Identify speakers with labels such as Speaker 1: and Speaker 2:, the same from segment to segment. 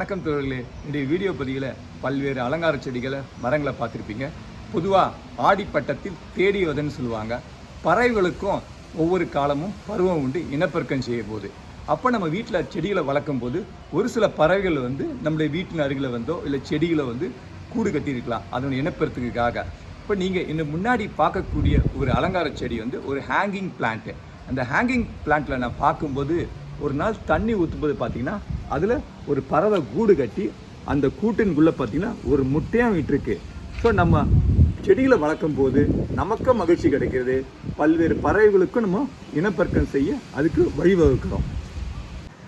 Speaker 1: வணக்கம் தோழர்களே, இந்த வீடியோ பதிவில் பல்வேறு அலங்கார செடிகளை மரங்களை பார்த்துருப்பீங்க. பொதுவாக ஆடிப்பட்டத்தில் தேடிவதுன்னு சொல்லுவாங்க. பறவைகளுக்கும் ஒவ்வொரு காலமும் பருவம் உண்டு, இனப்பெருக்கம் செய்ய போது. அப்போ நம்ம வீட்டில் செடிகளை வளர்க்கும் போது ஒரு சில பறவைகள் நம்முடைய வீட்டின் அருகில் வந்தோ இல்லை செடிகளை கூடு கட்டியிருக்கலாம் அதனுடைய இனப்பெருக்கத்துக்காக. இப்போ நீங்கள் இந்த முன்னாடி பார்க்கக்கூடிய ஒரு அலங்கார செடி ஒரு ஹேங்கிங் பிளான்ட்டு. அந்த ஹேங்கிங் பிளான்ட்டில் நான் பார்க்கும்போது ஒரு நாள் தண்ணி ஊற்றும்போது பார்த்தீங்கன்னா அதில் ஒரு பறவை கூடு கட்டி அந்த கூட்டின்குள்ளே பார்த்தீங்கன்னா ஒரு முட்டையாக விட்டுருக்கு. ஸோ நம்ம செடிகளை வளர்க்கும் போது நமக்கும் மகிழ்ச்சி கிடைக்கிறது, பல்வேறு பறவைகளுக்கும் நம்ம இனப்பெருக்கம் செய்ய அதுக்கு வழிவகுக்கிறோம்.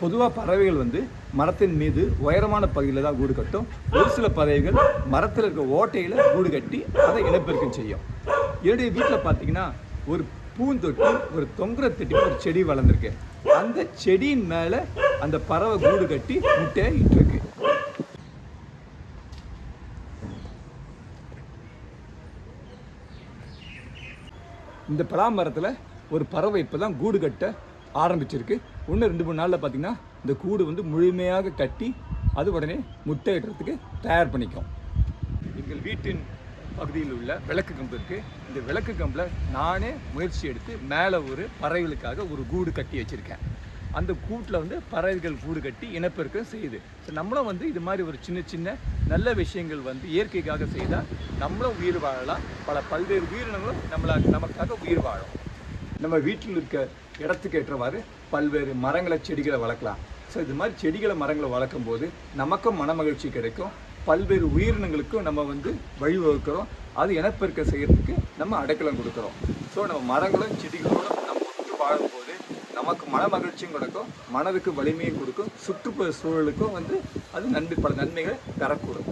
Speaker 1: பொதுவாக பறவைகள் மரத்தின் மீது உயரமான பகுதியில் தான் கூடு கட்டும். ஒரு சில பறவைகள் மரத்தில் இருக்க ஓட்டையில் கூடு கட்டி அதை இனப்பெருக்கம் செய்யும். என்னுடைய வீட்டில் பார்த்தீங்கன்னா ஒரு பூந்தொட்டி, ஒரு தொங்குற தொட்டி, ஒரு செடி வளர்ந்துருக்கு. அந்த செடியின் மேலே அந்த பறவை கூடு கட்டி முட்டையை இட்டிருக்கு. இந்த பலாமரத்தில் ஒரு பறவை இப்போ தான் கூடு கட்ட ஆரம்பிச்சிருக்கு. இன்னும் 2-3 நாளில் பார்த்தீங்கன்னா இந்த கூடு முழுமையாக கட்டி அது உடனே முட்டை இடுறதுக்கு தயார் பண்ணிக்கும். எங்கள் வீட்டின் பகுதியில் உள்ள விளக்கு கம்பு இருக்குது. இந்த விளக்கு கம்பில் நானே முயற்சி எடுத்து மேலே ஒரு பறவைகளுக்காக ஒரு கூடு கட்டி வச்சுருக்கேன். அந்த கூட்டில் பறவைகள் கூடு கட்டி இனப்பெருக்கம் செய்யுது. ஸோ நம்மளும் இது மாதிரி ஒரு சின்ன சின்ன நல்ல விஷயங்கள் இயற்கைக்காக செய்தால் நம்மளும் உயிர் வாழலாம். பல்வேறு உயிரினங்களும் நமக்காக உயிர் வாழும். நம்ம வீட்டில் இருக்க இடத்துக்கு ஏற்றவாறு பல்வேறு மரங்களை செடிகளை வளர்க்கலாம். ஸோ இது மாதிரி செடிகளை மரங்களை வளர்க்கும் போது நமக்கும் மன மகிழ்ச்சி கிடைக்கும், பல்வேறு உயிரினங்களுக்கும் நம்ம வழிவகுக்கிறோம். அது இனப்பெருக்கம் செய்கிறதுக்கு நம்ம அடைக்கலம் கொடுக்குறோம். ஸோ நம்ம மரங்களும் செடிகளோடு நம்ம ஒன்று வாழும்போது நமக்கு மன மகிழ்ச்சியும் கிடைக்கும், மனதுக்கு வலிமையும் கொடுக்கும், சுற்றுப்புற சூழலுக்கும் அது பல நன்மைகளை தரக்கூடும்.